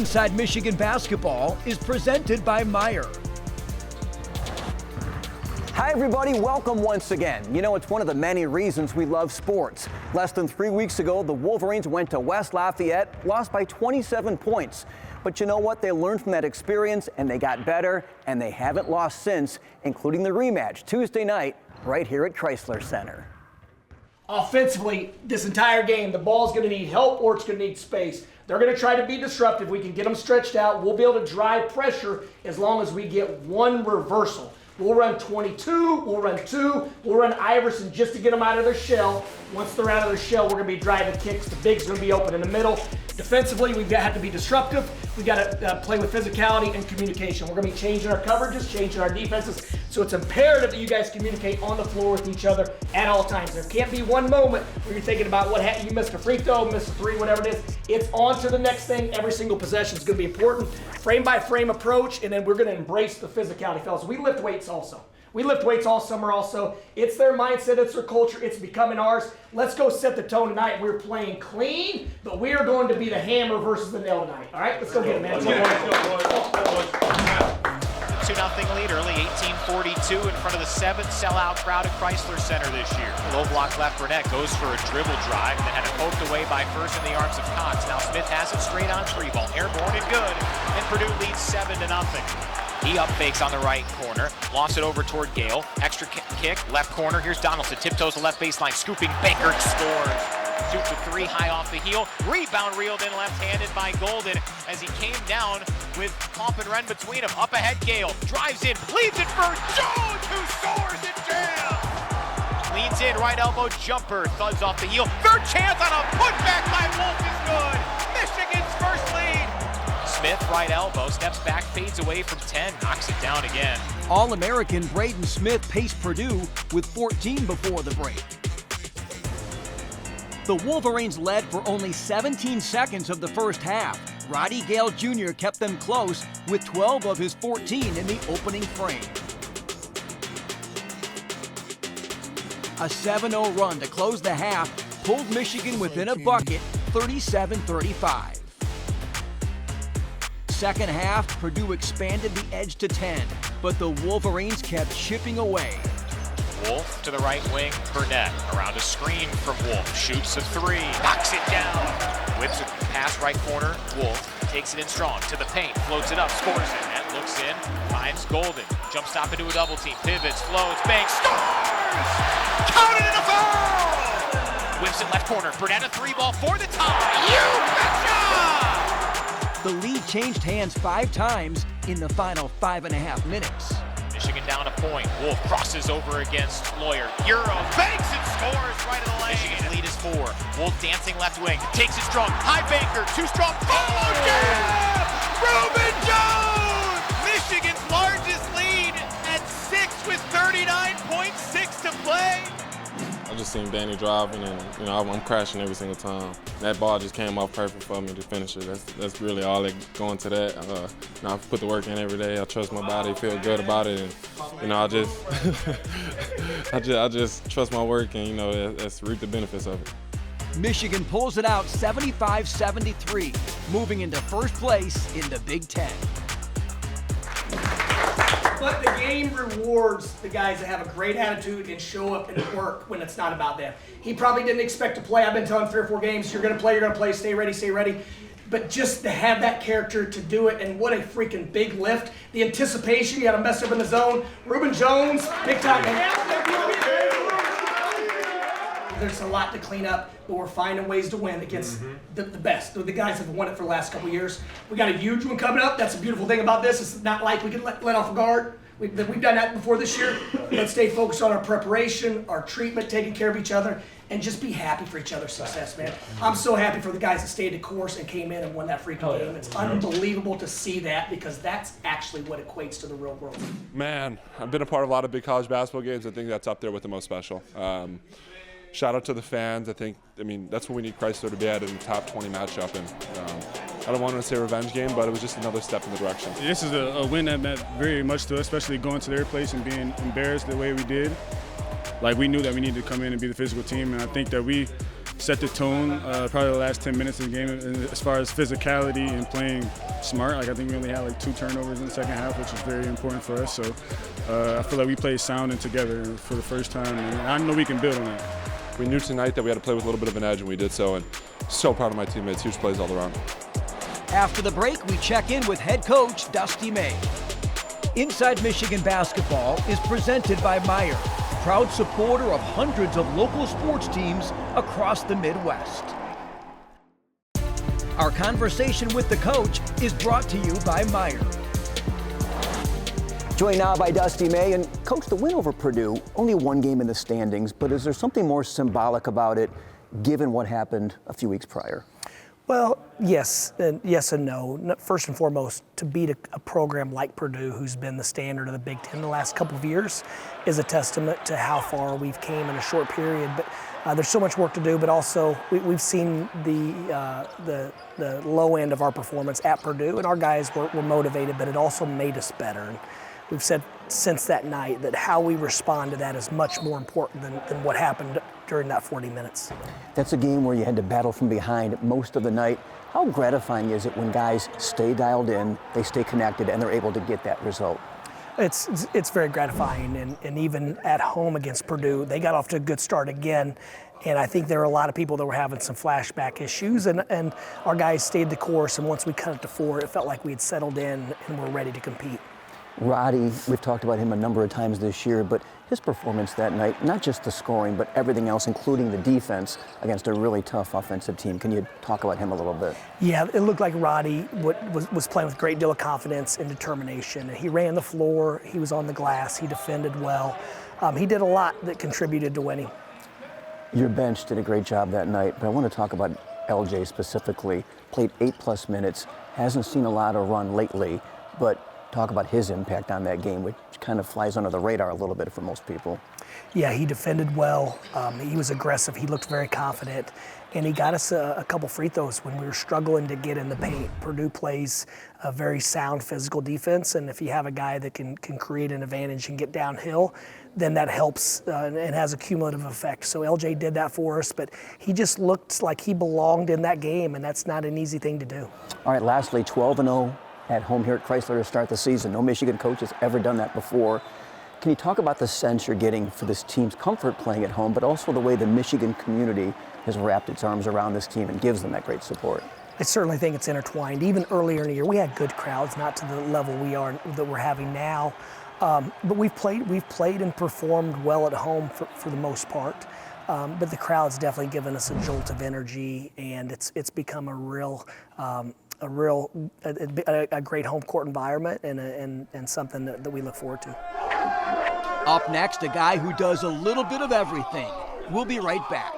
Inside Michigan Basketball is presented by Meijer. Hi everybody, welcome once again. You know, it's one of the many reasons we love sports. Less than 3 weeks ago, the Wolverines went to West Lafayette, lost by 27 points. But you know what? They learned from that experience and they got better, and they haven't lost since, including the rematch Tuesday night right here at Chrysler Center. Offensively, this entire game, the ball's going to need help or it's going to need space. They're going to try to be disruptive. We can get them stretched out. We'll be able to drive pressure as long as we get one reversal. We'll run 22, we'll run 2, we'll run Iverson just to get them out of their shell. Once they're out of their shell, we're going to be driving kicks. The big's going to be open in the middle. Defensively, we've got to be disruptive. We've got to play with physicality and communication. We're going to be changing our coverages, changing our defenses. So it's imperative that you guys communicate on the floor with each other at all times. There can't be one moment where you're thinking about what happened. You missed a free throw, missed a three, whatever it is. It's on to the next thing. Every single possession is going to be important. Frame by frame approach, and then we're going to embrace the physicality, fellas. We lift weights also. We lift weights all summer also. It's their mindset, it's their culture, it's becoming ours. Let's go set the tone tonight. We're playing clean, but we are going to be the hammer versus the nail tonight. All right, let's go get it, man. 2-0 lead early, 18:42 in front of the seventh sellout crowd at Chrysler Center this year. Low block left, Burnett goes for a dribble drive that had it poked away by First in the arms of Cox. Now Smith has it straight on three ball, airborne and good, and Purdue leads 7-0. He up fakes on the right corner, lost it over toward Gale. Extra kick, left corner. Here's Donaldson, tiptoes the left baseline, scooping. Baker scores. Shoots a three high off the heel. Rebound reeled in left-handed by Golden as he came down with Hoff and Wren between them. Up ahead, Gale drives in, leaves it for Jones, who scores and jams. Leans in, right elbow jumper, thuds off the heel. Third chance on a putback by Wolf is good. Michigan's first lead. Smith, right elbow, steps back, fades away from 10, knocks it down again. All-American Braden Smith paced Purdue with 14 before the break. The Wolverines led for only 17 seconds of the first half. Roddy Gale Jr. kept them close with 12 of his 14 in the opening frame. A 7-0 run to close the half pulled Michigan within a bucket, 37-35. Second half, Purdue expanded the edge to 10, but the Wolverines kept chipping away. Wolf to the right wing, Burnett around a screen from Wolf, shoots a three, knocks it down, whips it past right corner, Wolf takes it in strong, to the paint, floats it up, scores it, Net looks in, finds Golden, jump stop into a double team, pivots, floats, banks, scores! Counted in a foul! Whips it left corner, Burnett a three ball for the tie, you betcha! The lead changed hands 5 times in the final 5.5 minutes. Michigan down a point. Wolf crosses over against Lawyer. Euro banks and scores right in the lane. Michigan's lead is 4. Wolf dancing left wing. Takes it strong. High banker. Too strong. Oh, yeah! Reuben Jones! Michigan's largest lead at 6 with 39.6 to play. I just seen Danny driving, and I'm crashing every single time. That ball just came off perfect for me to finish it. That's really all that going to that. I put the work in every day. I trust my body, feel good about it, and I just I just trust my work, and that's reap the benefits of it. Michigan pulls it out 75-73, moving into first place in the Big Ten. But the game rewards the guys that have a great attitude and show up and work when it's not about them. He probably didn't expect to play. I've been telling him 3 or 4 games, you're going to play, stay ready, stay ready. But just to have that character to do it, and what a freaking big lift. The anticipation, you got to mess up in the zone. Reuben Jones, big time, man. There's a lot to clean up, but we're finding ways to win against the best. The guys that have won it for the last couple of years. We got a huge one coming up. That's the beautiful thing about this. It's not like we can let off a guard. We've done that before this year. Let's stay focused on our preparation, our treatment, taking care of each other, and just be happy for each other's success, man. I'm so happy for the guys that stayed the course and came in and won that freaking game. It's unbelievable to see that, because that's actually what equates to the real world. Man, I've been a part of a lot of big college basketball games. I think that's up there with the most special. Shout out to the fans. I mean, that's what we need Chrysler to be at in the top 20 matchup. And I don't want to say revenge game, but it was just another step in the direction. This is a win that meant very much to us, especially going to their place and being embarrassed the way we did. Like, we knew that we needed to come in and be the physical team, and I think that we set the tone probably the last 10 minutes of the game as far as physicality and playing smart. Like I think we only had like 2 turnovers in the second half, which is very important for us. So I feel like we played sound and together for the first time, and I know we can build on that. We knew tonight that we had to play with a little bit of an edge, and we did so, and so proud of my teammates. Huge plays all around. After the break, we check in with head coach Dusty May. Inside Michigan Basketball is presented by Meijer, proud supporter of hundreds of local sports teams across the Midwest. Our conversation with the coach is brought to you by Meijer. Joined now by Dusty May. And Coach, the win over Purdue, only 1 game in the standings, but is there something more symbolic about it given what happened a few weeks prior? Well, yes and no. First and foremost, to beat a program like Purdue, who's been the standard of the Big Ten the last couple of years, is a testament to how far we've came in a short period. But there's so much work to do. But also, we've seen the low end of our performance at Purdue, and our guys were motivated, but it also made us better. And we've said since that night that how we respond to that is much more important than what happened during that 40 minutes. That's a game where you had to battle from behind most of the night. How gratifying is it when guys stay dialed in, they stay connected, and they're able to get that result? It's very gratifying, and even at home against Purdue, they got off to a good start again. And I think there were a lot of people that were having some flashback issues, and our guys stayed the course, and once we cut it to 4, it felt like we had settled in and were ready to compete. Roddy, we've talked about him a number of times this year, but his performance that night, not just the scoring, but everything else, including the defense against a really tough offensive team. Can you talk about him a little bit? Yeah, it looked like Roddy was playing with a great deal of confidence and determination. He ran the floor, he was on the glass, he defended well. He did a lot that contributed to winning. Your bench did a great job that night, but I want to talk about LJ specifically. Played 8+ minutes, hasn't seen a lot of run lately, but talk about his impact on that game, which kind of flies under the radar a little bit for most people. Yeah, he defended well. He was aggressive. He looked very confident. And he got us a couple free throws when we were struggling to get in the paint. Purdue plays a very sound physical defense, and if you have a guy that can create an advantage and get downhill, then that helps and has a cumulative effect. So LJ did that for us, but he just looked like he belonged in that game, and that's not an easy thing to do. All right, lastly, 12-0 at home here at Chrysler to start the season. No Michigan coach has ever done that before. Can you talk about the sense you're getting for this team's comfort playing at home, but also the way the Michigan community has wrapped its arms around this team and gives them that great support? I certainly think it's intertwined. Even earlier in the year, we had good crowds, not to the level that we're having now. But we've played and performed well at home for the most part. But the crowd's definitely given us a jolt of energy, and it's become a great home court environment and something that we look forward to. Up next, a guy who does a little bit of everything. We'll be right back.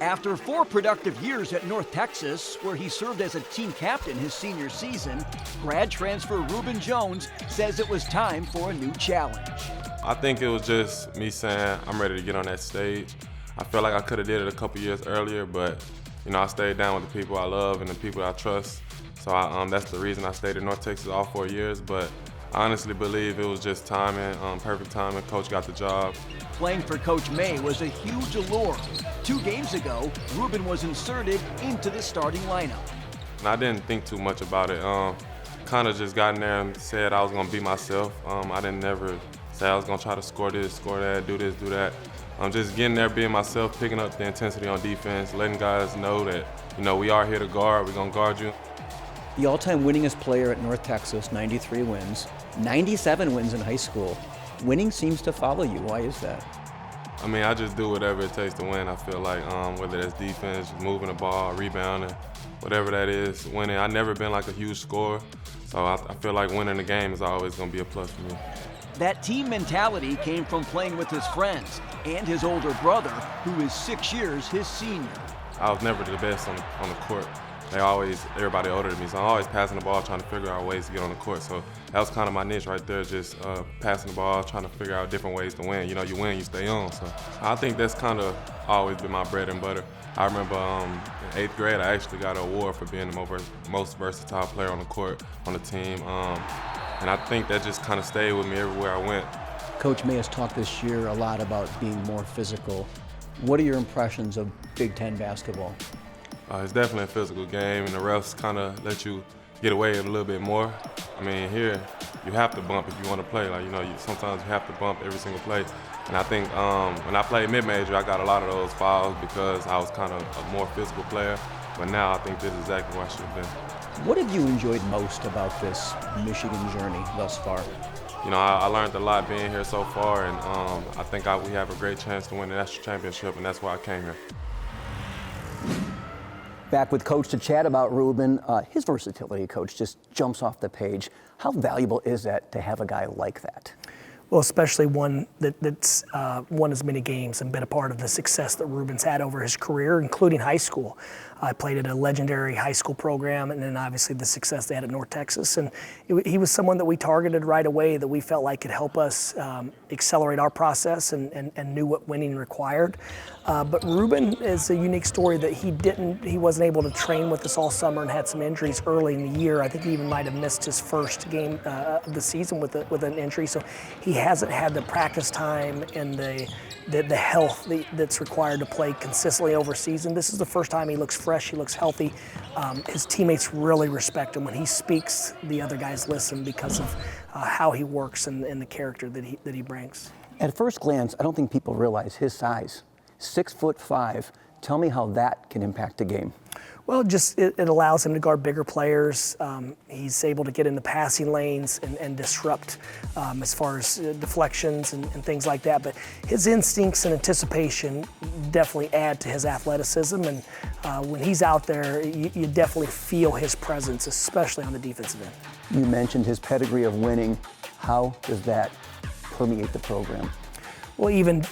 After 4 productive years at North Texas, where he served as a team captain his senior season, grad transfer Reuben Jones says it was time for a new challenge. I think it was just me saying I'm ready to get on that stage. I feel like I could have did it a couple years earlier, but I stayed down with the people I love and the people I trust. So that's the reason I stayed in North Texas all 4 years. But I honestly believe it was just timing, perfect timing. Coach got the job. Playing for Coach May was a huge allure. 2 games ago, Reuben was inserted into the starting lineup. And I didn't think too much about it. Kind of just got in there and said I was going to be myself. I didn't never say I was going to try to score this, score that, do this, do that. I'm just getting there, being myself, picking up the intensity on defense, letting guys know that, we are here to guard, we're going to guard you. The all-time winningest player at North Texas, 93 wins, 97 wins in high school. Winning seems to follow you. Why is that? I just do whatever it takes to win. I feel like whether that's defense, moving the ball, rebounding, whatever that is, winning. I've never been like a huge scorer, so I feel like winning the game is always going to be a plus for me. That team mentality came from playing with his friends and his older brother, who is 6 years his senior. I was never the best on the court. Everybody older than me, so I'm always passing the ball, trying to figure out ways to get on the court. So that was kind of my niche right there, just passing the ball, trying to figure out different ways to win. You win, you stay on. So I think that's kind of always been my bread and butter. I remember in 8th grade, I actually got an award for being the most versatile player on the court, on the team. And I think that just kind of stayed with me everywhere I went. Coach May has talked this year a lot about being more physical. What are your impressions of Big Ten basketball? It's definitely a physical game, and the refs kind of let you get away a little bit more. I mean, here, you have to bump if you want to play. Like, sometimes you have to bump every single play. And I think when I played mid-major, I got a lot of those fouls because I was kind of a more physical player. But now I think this is exactly where I should have been. What have you enjoyed most about this Michigan journey thus far? I learned a lot being here so far, and I think we have a great chance to win the national championship, and that's why I came here. Back with Coach to chat about Ruben. His versatility, Coach, just jumps off the page. How valuable is that to have a guy like that? Well, especially one that's won as many games and been a part of the success that Ruben's had over his career, including high school. I played at a legendary high school program, and then obviously the success they had at North Texas. And he was someone that we targeted right away that we felt like could help us accelerate our process and knew what winning required. But Ruben is a unique story that he wasn't able to train with us all summer and had some injuries early in the year. I think he even might have missed his first game of the season with an injury. So he hasn't had the practice time and the health that's required to play consistently over season. This is the first time he looks fresh, he looks healthy. His teammates really respect him. When he speaks, the other guys listen because of how he works and the character that he brings. At first glance, I don't think people realize his size. 6'5". Tell me how that can impact a game. Well, just it allows him to guard bigger players. He's able to get in the passing lanes and disrupt as far as deflections and things like that. But his instincts and anticipation definitely add to his athleticism. And when he's out there, you definitely feel his presence, especially on the defensive end. You mentioned his pedigree of winning. How does that permeate the program? Well, even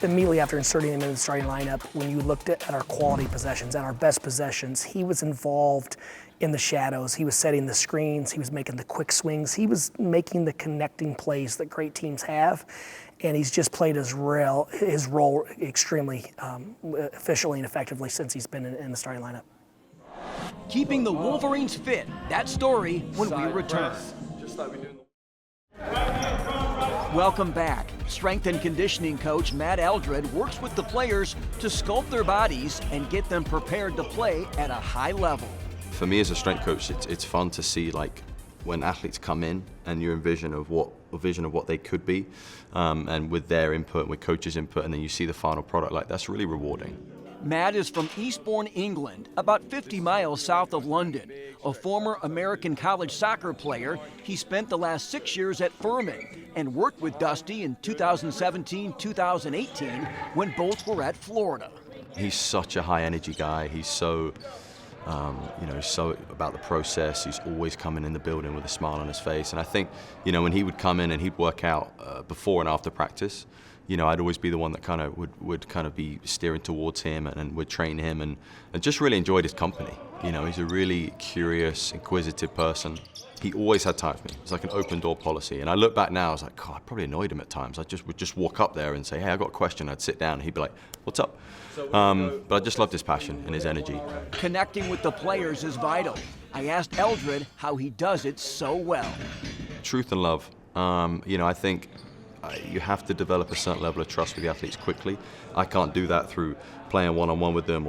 immediately after inserting him in the starting lineup, when you looked at our quality possessions, at our best possessions, he was involved in the shadows. He was setting the screens. He was making the quick swings. He was making the connecting plays that great teams have. And he's just played his role extremely efficiently and effectively since he's been in the starting lineup. Keeping the Wolverines fit, that story when we return. Welcome back. Strength and conditioning coach Matt Eldred works with the players to sculpt their bodies and get them prepared to play at a high level. For me as a strength coach, it's fun to see like when athletes come in and you're in vision of what they could be, and with their input, with coaches' input, and then you see the final product. Like, that's really rewarding. Matt is from Eastbourne, England, about 50 miles south of London. A former American college soccer player, he spent the last 6 years at Furman and worked with Dusty in 2017-2018 when both were at Florida. He's such a high energy guy. He's so, he's so about the process. He's always coming in the building with a smile on his face. And I think, when he would come in and he'd work out before and after practice, I'd always be the one that kind of would kind of be steering towards him and would train him and just really enjoyed his company. He's a really curious, inquisitive person. He always had time for me. It's like an open door policy. And I look back now, I was like, God, I probably annoyed him at times. I would just walk up there and say, hey, I got a question. I'd sit down and he'd be like, what's up? But I just loved his passion and his energy. Connecting with the players is vital. I asked Eldred how he does it so well. Truth and love. I think you have to develop a certain level of trust with the athletes quickly. I can't do that through playing one-on-one with them,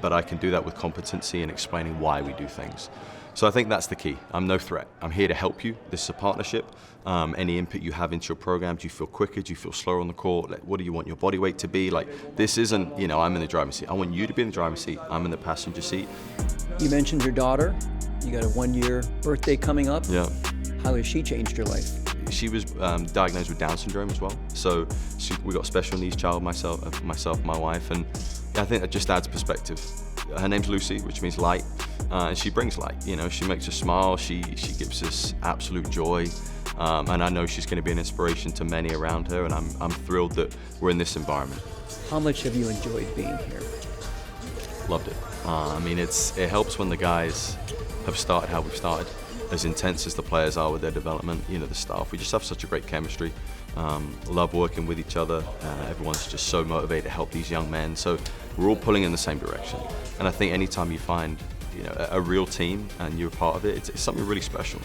but I can do that with competency and explaining why we do things. So I think that's the key. I'm no threat. I'm here to help you. This is a partnership. Any input you have into your program, do you feel quicker? Do you feel slower on the court? Like, what do you want your body weight to be? Like, this isn't, I'm in the driving seat. I want you to be in the driving seat. I'm in the passenger seat. You mentioned your daughter. You got a 1-year birthday coming up. Yeah. How has she changed your life? She was diagnosed with Down syndrome as well. So we got a special needs child, myself, my wife, and I think that just adds perspective. Her name's Lucy, which means light, and she brings light. She makes us smile. She gives us absolute joy, and I know she's going to be an inspiration to many around her. And I'm thrilled that we're in this environment. How much have you enjoyed being here? Loved it. It helps when the guys have started how we've started. As intense as the players are with their development, the staff, we just have such a great chemistry. Love working with each other. Everyone's just so motivated to help these young men. So we're all pulling in the same direction. And I think anytime you find, a real team and you're a part of it, it's something really special.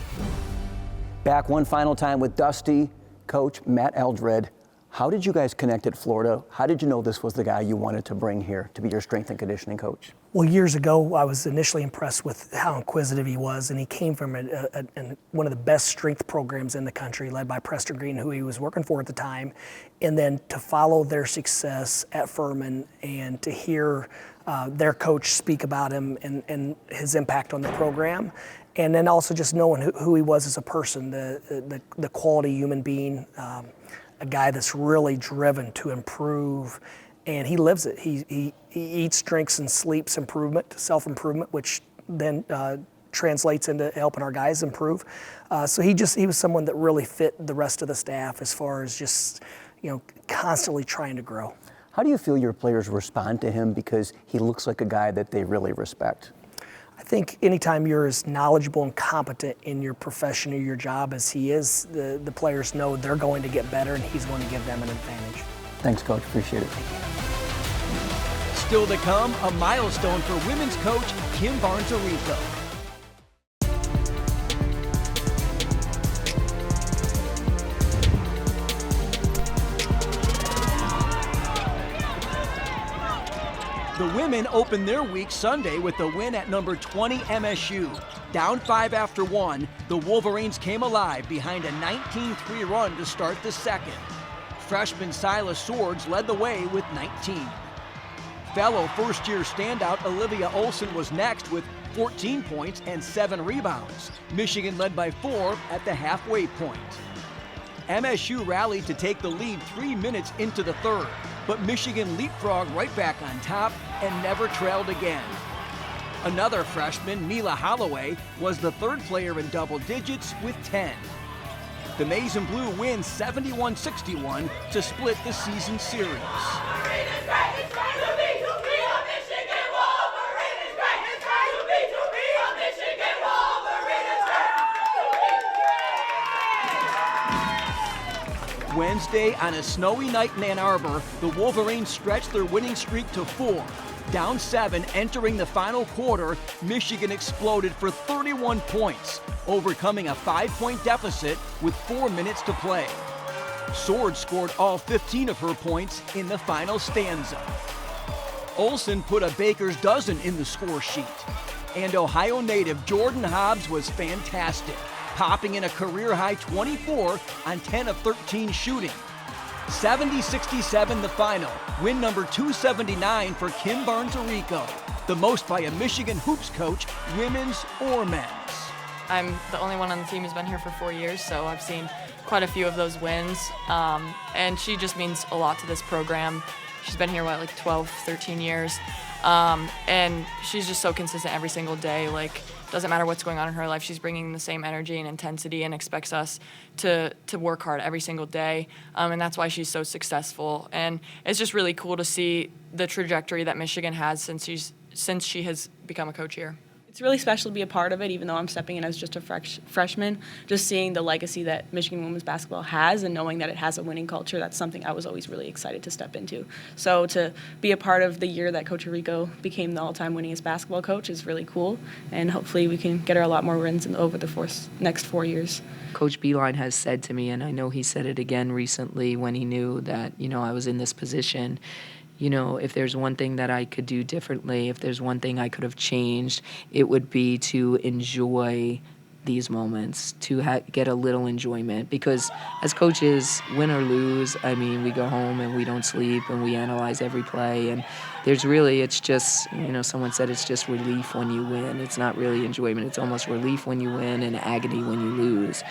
Back one final time with Dusty, Coach Matt Eldred. How did you guys connect at Florida? How did you know this was the guy you wanted to bring here to be your strength and conditioning coach? Well, years ago, I was initially impressed with how inquisitive he was, and he came from one of the best strength programs in the country, led by Preston Green, who he was working for at the time. And then to follow their success at Furman and to hear their coach speak about him and his impact on the program, and then also just knowing who he was as a person, the quality human being, a guy that's really driven to improve, and he lives it. He eats, drinks, and sleeps improvement, self-improvement, which then translates into helping our guys improve. So he was someone that really fit the rest of the staff as far as just, constantly trying to grow. How do you feel your players respond to him because he looks like a guy that they really respect? I think anytime you're as knowledgeable and competent in your profession or your job as he is, the players know they're going to get better and he's going to give them an advantage. Thanks, Coach. Appreciate it. Still to come, a milestone for women's coach Kim Barnes-Arico. The women opened their week Sunday with a win at number 20 MSU. Down 5 after 1, the Wolverines came alive behind a 19-3 run to start the second. Freshman Silas Swords led the way with 19. Fellow first-year standout Olivia Olson was next with 14 points and 7 rebounds. Michigan led by 4 at the halfway point. MSU rallied to take the lead 3 minutes into the third, but Michigan leapfrogged right back on top and never trailed again. Another freshman, Mila Holloway, was the third player in double digits with 10. The Maize and Blue win 71-61 to split the season series. Wednesday, on a snowy night in Ann Arbor, the Wolverines stretched their winning streak to 4. Down 7, entering the final quarter, Michigan exploded for 31 points, overcoming a 5-point deficit with 4 minutes to play. Swords scored all 15 of her points in the final stanza. Olson put a baker's dozen in the score sheet. And Ohio native Jordan Hobbs was fantastic, popping in a career-high 24 on 10 of 13 shooting. 70-67 the final, win number 279 for Kim Barnes-Arico, the most by a Michigan hoops coach, women's or men's. I'm the only one on the team who's been here for 4 years, so I've seen quite a few of those wins, and she just means a lot to this program. She's been here, 12, 13 years, and she's just so consistent every single day. Doesn't matter what's going on in her life, she's bringing the same energy and intensity and expects us to work hard every single day, and that's why she's so successful. And it's just really cool to see the trajectory that Michigan has since she has become a coach here. It's really special to be a part of it, even though I'm stepping in as just a freshman. Just seeing the legacy that Michigan women's basketball has and knowing that it has a winning culture, that's something I was always really excited to step into. So to be a part of the year that Coach Arico became the all-time winningest basketball coach is really cool, and hopefully we can get her a lot more wins over the next 4 years. Coach Beilein has said to me, and I know he said it again recently when he knew that, I was in this position, if there's one thing that I could do differently, if there's one thing I could have changed, it would be to enjoy these moments, to get a little enjoyment. Because as coaches, win or lose, we go home and we don't sleep and we analyze every play. And it's just, someone said it's just relief when you win. It's not really enjoyment. It's almost relief when you win and agony when you lose.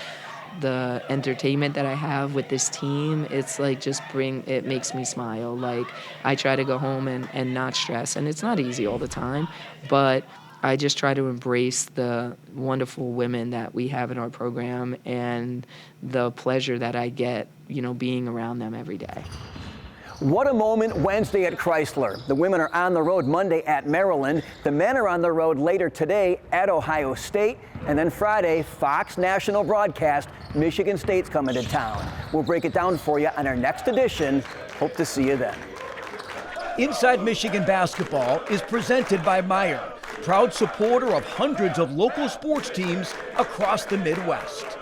The entertainment that I have with this team, it's it makes me smile. I try to go home and not stress, and it's not easy all the time, but I just try to embrace the wonderful women that we have in our program and the pleasure that I get, being around them every day. What a moment Wednesday at Chrysler. The women are on the road Monday at Maryland. The men are on the road later today at Ohio State. And then Friday, Fox National broadcast, Michigan State's coming to town. We'll break it down for you on our next edition. Hope to see you then. Inside Michigan Basketball is presented by Meijer, proud supporter of hundreds of local sports teams across the Midwest.